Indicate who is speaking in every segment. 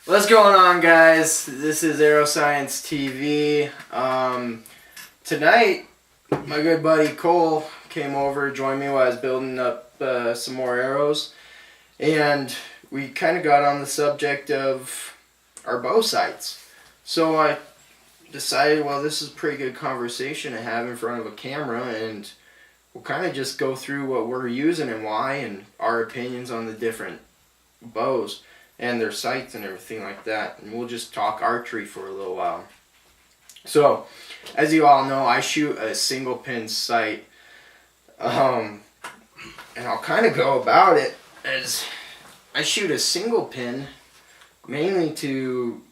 Speaker 1: What's going on, guys? This is Aeroscience TV. Tonight, my good buddy Cole came over, joined me while I was building up some more arrows, and we kind of got on the subject of our bow sights. So I decided, well, this is a pretty good conversation to have in front of a camera, and we'll kind of just go through what we're using and why, and our opinions on the different bows and their sights and everything like that. And we'll just talk archery for a little while. So, as you all know, I shoot a single pin sight. And I'll kind of go about it as I shoot a single pin mainly to,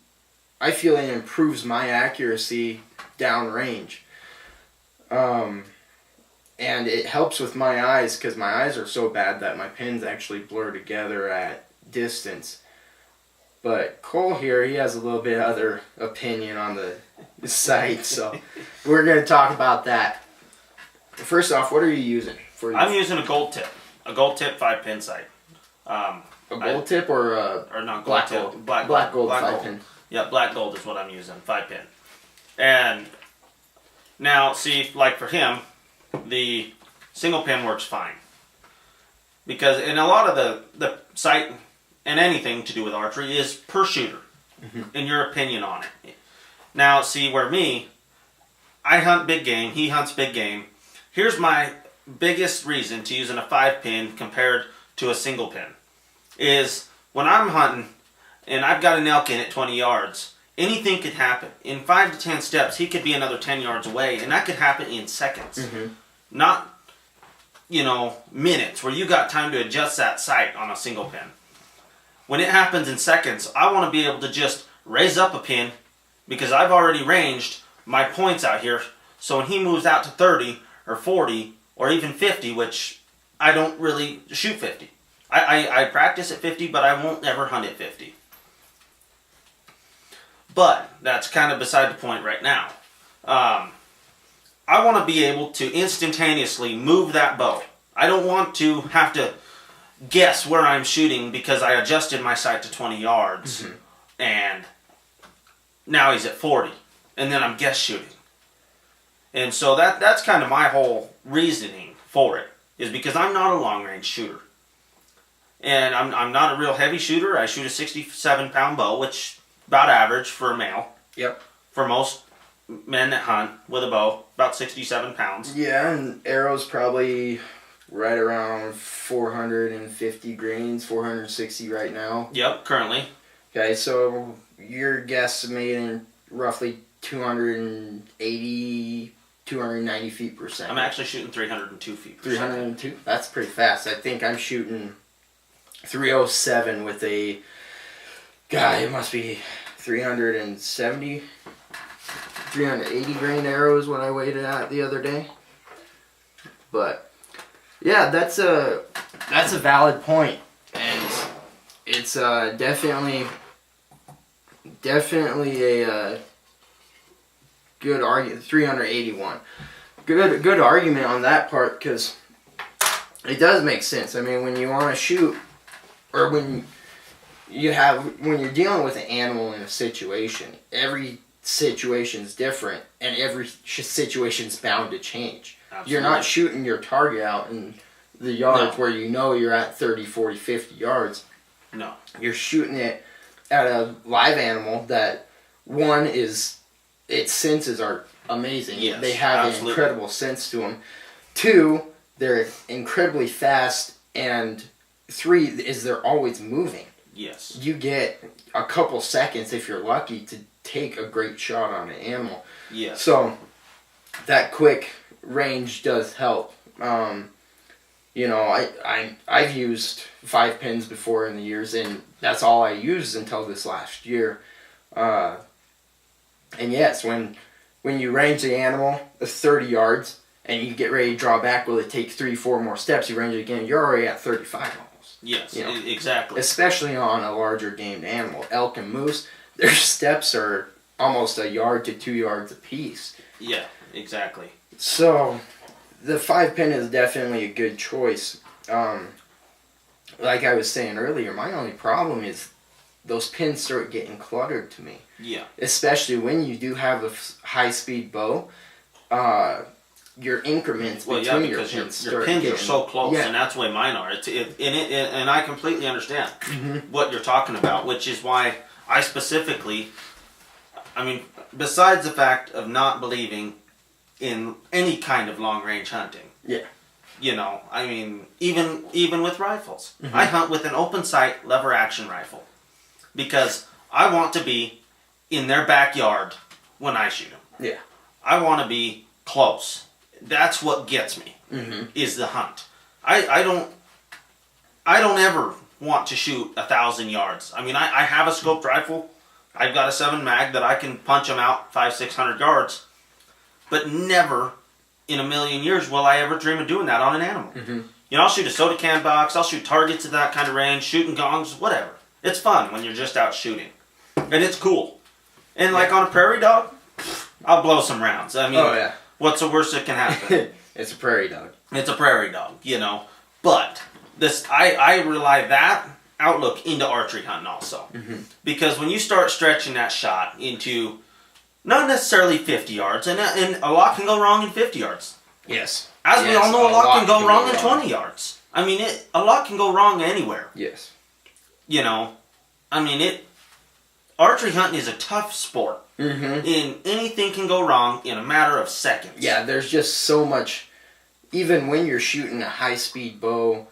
Speaker 1: I feel it improves my accuracy downrange. And it helps with my eyes because my eyes are so bad that my pins actually blur together at distance. But Cole here, he has a little bit other opinion on the sight, so we're going to talk about that. First off, what are you using?
Speaker 2: I'm using a gold tip 5-pin sight.
Speaker 1: A gold tip or
Speaker 2: not
Speaker 1: black
Speaker 2: gold
Speaker 1: gold?
Speaker 2: tip,
Speaker 1: Black gold 5-pin.
Speaker 2: Yeah, black gold is what I'm using, 5-pin. And now, see, like for him, the single pin works fine. Because in a lot of the sight and anything to do with archery is per shooter, in your opinion on it. Now, see, where me, I hunt big game, he hunts big game. Here's my biggest reason to using a 5-pin compared to a single pin. Is when I'm hunting and I've got an elk in at 20 yards, anything could happen. In 5 to 10 steps, he could be another 10 yards away, and that could happen in seconds. Not, minutes, where you got time to adjust that sight on a single pin. When it happens in seconds, I want to be able to just raise up a pin because I've already ranged my points out here. So when he moves out to 30 or 40 or even 50, which I don't really shoot 50. I practice at 50, but I won't ever hunt at 50. But that's kind of beside the point right now. I want to be able to instantaneously move that bow. I don't want to have to guess where I'm shooting because I adjusted my sight to 20 yards and now he's at 40 and then I'm guess shooting. And so that's kind of my whole reasoning for it, is because I'm not a long range shooter. And I'm not a real heavy shooter. I shoot a 67-pound bow, which about average for a male.
Speaker 1: Yep.
Speaker 2: For most men that hunt with a bow, about 67 pounds.
Speaker 1: Yeah, and arrows probably right around 450 grains, 460 right now.
Speaker 2: Yep, currently.
Speaker 1: Okay, so you're guesstimating roughly 280, 290 feet per second.
Speaker 2: I'm actually shooting 302 feet per
Speaker 1: 302? That's pretty fast. I think I'm shooting 307 with a, God, it must be 370, 380 grain arrows when I weighed it out the other day. But yeah, that's a valid point, and it's definitely a good argument. 381, good argument on that part, because it does make sense. I mean, when you want to shoot, or when you're dealing with an animal in a situation, every situation's different, and every situation's bound to change. Absolutely. You're not shooting your target out in the yards where you're at 30, 40, 50 yards.
Speaker 2: No.
Speaker 1: You're shooting it at a live animal that, one, its senses are amazing.
Speaker 2: Yes,
Speaker 1: they have an incredible sense to them. 2, they're incredibly fast. And 3 is they're always moving.
Speaker 2: Yes.
Speaker 1: You get a couple seconds, if you're lucky, to take a great shot on an animal.
Speaker 2: Yes.
Speaker 1: So that quick range does help. I've used 5 pins before in the years, and that's all I used until this last year. And yes, when you range the animal 30 yards and you get ready to draw back, well, it takes 3-4 more steps. You range it again, you're already at 35 almost.
Speaker 2: Yes, exactly.
Speaker 1: Especially on a larger gamed animal, elk and moose, their steps are almost a yard to 2 yards apiece.
Speaker 2: Yeah, exactly.
Speaker 1: So the 5-pin is definitely a good choice. Like I was saying earlier, my only problem is those pins start getting cluttered to me.
Speaker 2: Yeah.
Speaker 1: Especially when you do have a high-speed bow, your increments between your pins
Speaker 2: your pins are so close,
Speaker 1: yeah.
Speaker 2: and that's the way mine are. And I completely understand what you're talking about, which is why I specifically, I mean, besides the fact of not believing in any kind of long-range hunting.
Speaker 1: Yeah.
Speaker 2: You know, I mean, even with rifles. I hunt with an open sight lever action rifle because I want to be in their backyard when I shoot them.
Speaker 1: Yeah.
Speaker 2: I want to be close. That's what gets me, is the hunt. I don't ever want to shoot 1,000 yards. I mean, I have a scoped rifle. I've got a 7 mag that I can punch them out 500-600 yards, but never in a million years will I ever dream of doing that on an animal. You know, I'll shoot a soda can box, I'll shoot targets at that kind of range, shooting gongs, whatever. It's fun when you're just out shooting, and it's cool. And like on a prairie dog, I'll blow some rounds. I mean, what's the worst that can happen?
Speaker 1: It's a prairie dog.
Speaker 2: It's a prairie dog, you know. But this, I rely that outlook into archery hunting also, because when you start stretching that shot into not necessarily 50 yards, and a lot can go wrong in 50 yards.
Speaker 1: Yes.
Speaker 2: As we all know, a lot can go wrong in 20 yards. I mean, a lot can go wrong anywhere.
Speaker 1: Yes.
Speaker 2: You know, I mean, archery hunting is a tough sport. And anything can go wrong in a matter of seconds.
Speaker 1: Yeah, there's just so much. Even when you're shooting a high-speed bow,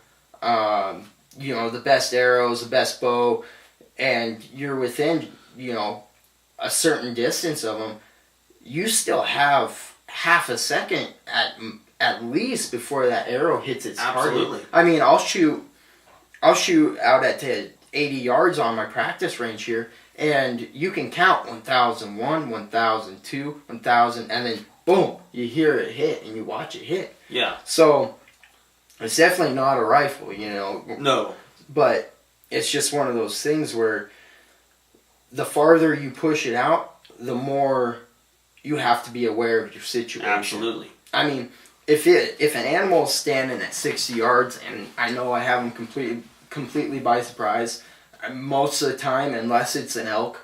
Speaker 1: you know, the best arrows, the best bow, and you're within, you know, a certain distance of them, you still have half a second at least before that arrow hits its target. I mean, I'll shoot out at 80 yards on my practice range here, and you can count 1,001, 1,002, 1,000, and then boom, you hear it hit and you watch it hit.
Speaker 2: Yeah.
Speaker 1: So it's definitely not a rifle, you know.
Speaker 2: No.
Speaker 1: But it's just one of those things where the farther you push it out, the more you have to be aware of your situation.
Speaker 2: Absolutely.
Speaker 1: I mean, if an animal is standing at 60 yards, and I know I have them completely by surprise, most of the time, unless it's an elk,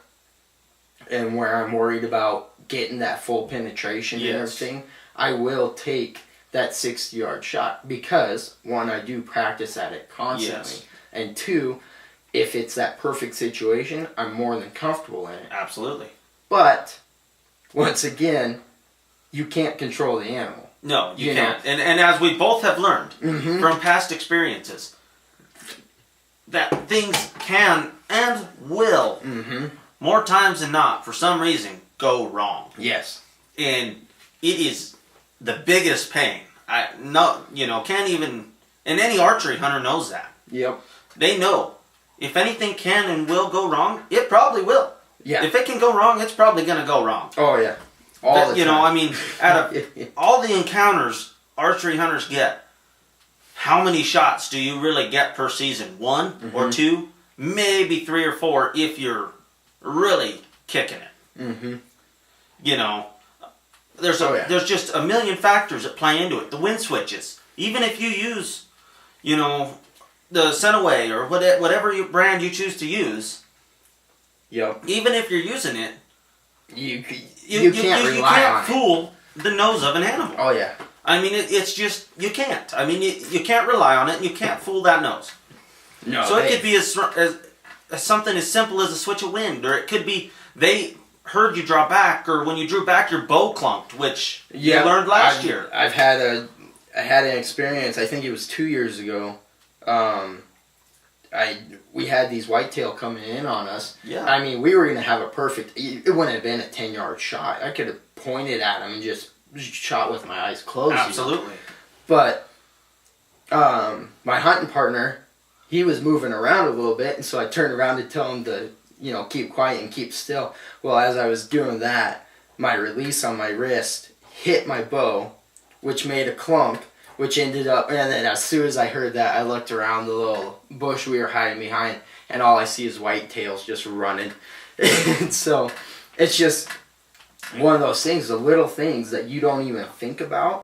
Speaker 1: and where I'm worried about getting that full penetration and everything, I will take that 60-yard shot because, one, I do practice at it constantly, and two, if it's that perfect situation, I'm more than comfortable in it.
Speaker 2: Absolutely.
Speaker 1: But, once again, you can't control the animal.
Speaker 2: No, you can't. And as we both have learned from past experiences, that things can and will, more times than not, for some reason, go wrong.
Speaker 1: Yes.
Speaker 2: And it is the biggest pain. Can't even, and any archery hunter knows that.
Speaker 1: Yep.
Speaker 2: They know. If anything can and will go wrong, it probably will.
Speaker 1: Yeah.
Speaker 2: If it can go wrong, it's probably going to go wrong.
Speaker 1: Oh, yeah. All the time.
Speaker 2: I mean, out of all the encounters archery hunters get, how many shots do you really get per season? 1 or 2? Maybe 3 or 4 if you're really kicking it. You know, there's just a million factors that play into it. The wind switches. Even if you use, you know, the Centaway or whatever brand you choose to use.
Speaker 1: Yep.
Speaker 2: Even if you're using it,
Speaker 1: you can't rely on it.
Speaker 2: You can't fool the nose of an animal.
Speaker 1: Oh, yeah.
Speaker 2: I mean, it's just, you can't. I mean, you can't rely on it, and you can't fool that nose.
Speaker 1: No.
Speaker 2: So it could be as something as simple as a switch of wind, or it could be they heard you draw back, or when you drew back, your bow clunked, which you learned last year.
Speaker 1: I had an experience. I think it was 2 years ago. We had these whitetail coming in on us.
Speaker 2: Yeah.
Speaker 1: I mean, we were gonna have a perfect. It wouldn't have been a 10-yard shot. I could have pointed at him and just shot with my eyes closed.
Speaker 2: Absolutely.
Speaker 1: You know? But my hunting partner, he was moving around a little bit, and so I turned around to tell him to, you know, keep quiet and keep still. Well, as I was doing that, my release on my wrist hit my bow, which made a clunk, which ended up, and then as soon as I heard that, I looked around the little bush we were hiding behind, and all I see is whitetails just running. So it's just one of those things, the little things that you don't even think about